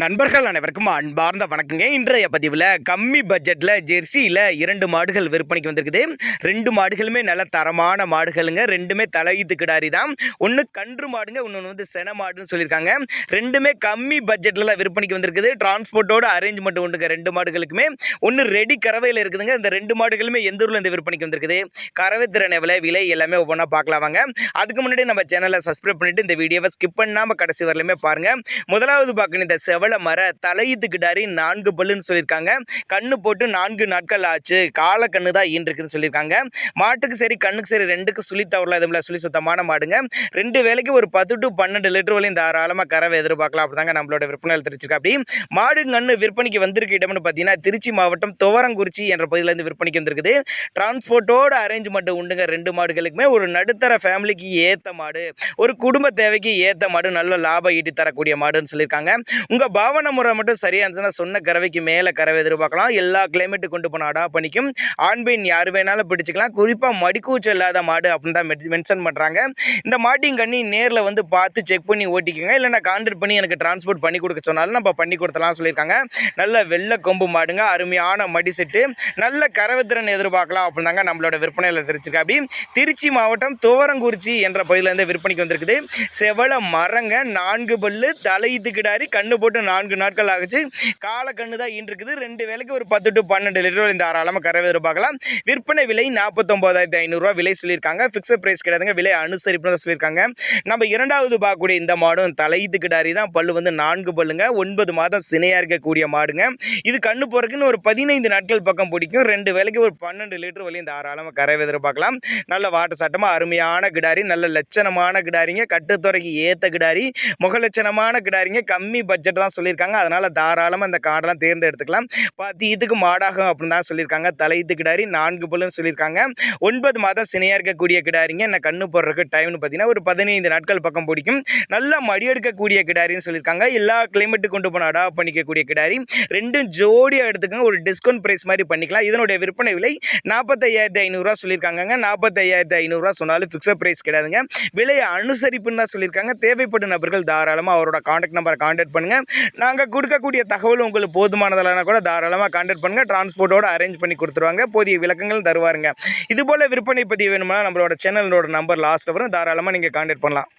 நண்பர்கள் அனைவருக்கும் அன்பார்ந்த வணக்கங்க. இன்றைய பதிவில் கம்மி பட்ஜெட்டில் ஜெர்சியில் 2 மாடுகள் விற்பனைக்கு வந்திருக்குது. 2 மாடுகளுமே நல்ல தரமான மாடுகளுங்க. 2மே தலையீத்து கிடாரி தான். ஒன்று கன்று மாடுங்க, இன்னொன்று வந்து சென மாடுன்னு சொல்லியிருக்காங்க. 2மே கம்மி பட்ஜெட்டில் தான் விற்பனைக்கு வந்திருக்குது. டிரான்ஸ்போர்ட்டோட அரேஞ்ச்மெண்ட் உண்டுங்க 2 மாடுகளுக்குமே. ஒன்று ரெடி கறவையில் இருக்குதுங்க. இந்த 2 மாடுகளுமே எந்த ஊரில் இந்த விற்பனைக்கு வந்திருக்குது, கறவை திறன் எவ்வளோ, விலை எல்லாமே ஒவ்வொன்றா பார்க்கலாம் வாங்க. அதுக்கு முன்னாடி நம்ம சேனலை சப்ஸ்கிரைப் பண்ணிட்டு இந்த வீடியோவை ஸ்கிப் பண்ணாமல் கடைசி வரலையுமே பாருங்கள். முதலாவது பார்க்கணும் இந்த செவல மர தலையீத்து கிடாரி 4 பல்லுன்னு சொல்லியிருக்காங்க. கண்ணு போட்டு 4 நாட்கள் ஆச்சு. கால கண்ணு தான் ஈன்றிருக்குன்னு சொல்லியிருக்காங்க. மாட்டுக்கு சரி கண்ணுக்கு சரி 2க்கு சுழி தவறல, எதுவும் சுழி சுத்தமான மாடுங்க. 2 வேலைக்கு ஒரு 10 to 12 லிட்டர் வரையும் தாராளமாக கறவை எதிர்பார்க்கலாம். அப்படிதாங்க நம்மளோட விற்பனையில் தெரிஞ்சிருக்கா. அப்படி மாடு கண்ணு விற்பனைக்கு வந்திருக்க இடம்னு பார்த்தீங்கன்னா திருச்சி மாவட்டம் துவரங்குறிச்சி என்ற பகுதியிலேருந்து விற்பனைக்கு வந்திருக்குது. டிரான்ஸ்போர்ட்டோட அரேஞ்ச்மெண்ட் உண்டுங்க 2 மாடுகளுக்குமே. ஒரு நடுத்தர ஃபேமிலிக்கு ஏற்ற மாடு, ஒரு குடும்ப தேவைக்கு ஏற்ற மாடு, நல்ல லாபம் ஈட்டி தரக்கூடிய மாடுன்னு சொல்லியிருக்காங்க. உங்கள் பாவனை முறை மட்டும் சரியாக இருந்துச்சுன்னா சொன்ன கறவைக்கு மேலே கறவை எதிர்பார்க்கலாம். எல்லா கிளைமேட்டு கொண்டு போன அடா பண்ணிக்கும். ஆண் பெண் யார் வேணாலும் பிடிச்சிக்கலாம். குறிப்பாக மடிக்கூச்சல் இல்லாத மாடு அப்படின்னு தான் மென்ஷன் பண்ணுறாங்க. இந்த மாட்டின் கண்ணி நேரில் வந்து பார்த்து செக் பண்ணி ஓட்டிக்கோங்க. இல்லைன்னா கான்டாக்ட் பண்ணி எனக்கு டிரான்ஸ்போர்ட் பண்ணி கொடுக்க சொன்னாலும் நம்ம பண்ணி கொடுத்தலாம் சொல்லியிருக்காங்க. நல்ல வெள்ளை கொம்பு மாடுங்க, அருமையான மடி செட்டு, நல்ல கறவை திறன் எதிர்பார்க்கலாம் அப்படின்னாங்க நம்மளோட விற்பனையில் தெரிஞ்சிருக்கா. அப்படி திருச்சி மாவட்டம் துவரங்குறிச்சி என்ற பகுதியிலேருந்து விற்பனைக்கு வந்திருக்குது. செவல மரங்க, 4 பல்லு, தலையீத்து கிடாரி, கண்ணு போட்டு 4 நாட்கள் ஆகுச்சு. கால கண்ணு தான் ஈன்றிருக்குது. 2 வேலைக்கு ஒரு 10 to 12 லிட்டர் இந்த தாராளமாக கறவை எதிர்பார்க்கலாம். விற்பனை விலை 49,500 விலை சொல்லியிருக்காங்க. ஃபிக்ஸட் பிரைஸ் கிடையாதுங்க, விலை அனுசரிப்பு தான் சொல்லியிருக்காங்க. நம்ம இரண்டாவது பார்க்கக்கூடிய இந்த மாடும் தலையீத்து கிடாரி தான். பல்லு வந்து 4 பல்லுங்க, 9 மாதம் சினையாக இருக்கக்கூடிய மாடுங்க. இது கண்ணு போறதுக்குன்னு ஒரு 15 நாட்கள் பக்கம் பிடிக்கும். 2 வேலைக்கு ஒரு 12 லிட்டர் வரையும் தாராளமாக கறவை எதிர்பார்க்கலாம். நல்ல வாட்ட சட்டமாக அருமையான கிடாரி, நல்ல லட்சணமான கிடாரிங்க, கட்டுத்துறைக்கு ஏற்ற கிடாரி, முகலட்சணமான கிடாரிங்க. கம்மி பட்ஜெட் தான் சொல்லியிருக்காங்க. அதனால் தாராளமாக இந்த காடெல்லாம் தேர்ந்தெடுத்துக்கலாம். இதுக்கு மாடாகும் அப்படின்னு தான் சொல்லியிருக்காங்க. தலையீத்து கிடாரி 4 பல்லுன்னு சொல்லியிருக்காங்க. 9 மாதம் சினையாக இருக்கக்கூடிய கிடாரிங்க. என்ன கண்ணு போடுறதுக்கு டைம்னு பார்த்தீங்கன்னா ஒரு 15 நாட்கள் பக்கம் பிடிக்கும். நல்லா மடி எடுக்கக்கூடிய கிடாரின்னு சொல்லியிருக்காங்க. எல்லா கிளைமேட்டு கொண்டு போன அடாப்ட் பண்ணிக்கக்கூடிய கிடாரி. 2ம் ஜோடியாக எடுத்துக்கோங்க. ஒரு டிஸ்கவுண்ட் ப்ரைஸ் மாதிரி பண்ணிக்கலாம். இதனுடைய விற்பனை விலை 45,500 சொல்லியிருக்காங்க. 45,500 சொன்னாலும் ஃபிக்ஸட் ப்ரைஸ் கிடையாதுங்க, விலையை அனுசரிப்புன்னு தான் சொல்லியிருக்காங்க. தேவைப்படும் நபர்கள் தாராளமாக அவரோட கான்டாக்ட் நம்பரை கான்டாக்ட் பண்ணுங்கள். நாங்கள் கொடுக்கக்கூடிய தகவல் உங்களுக்கு போதுமானதெல்லாம் கூட தாராளமாக கான்டாக்ட் பண்ணுங்கள். டிரான்ஸ்போர்ட்டோட அரேஞ்ச் பண்ணி கொடுத்துருவாங்க. போதிய விளக்கங்கள் தருவாருங்க. இதுபோல் விற்பனை பதிவு வேணும்னா நம்மளோட சேனலோட நம்பர் லாஸ்ட் வரும், தாராளமாக நீங்கள் கான்டாக்ட் பண்ணலாம்.